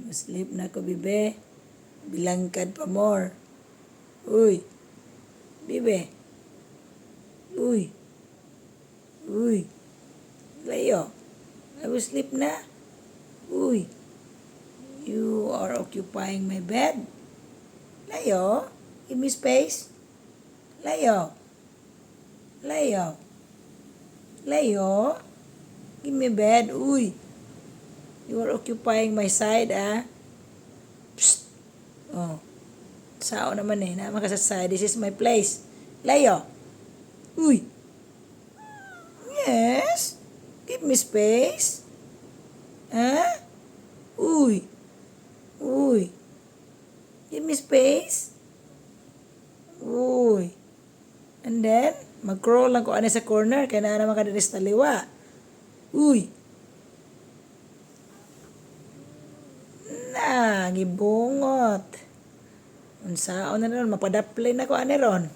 Sleep na ko, bibe. Bilangkad pa more. Uy. Bibe. Uy. Uy. Layo. I will sleep na. Uy. You are occupying my bed. Layo. Give me space. Layo. Layo. Layo. Give me bed. Uy. You are occupying my side, ah. Psst. Oh. Sao naman eh. Naman ka sa side. This is my place. Layo. Uy. Yes. Give me space. Huh? Uy. Uy. Give me space. Uy. And then, mag-crawl lang ko ano sa corner. Kaya na naman ka dito sa taliwa. Uy. Na, gibungot. Unsaon na ron, mapadaplay na ko ani ron.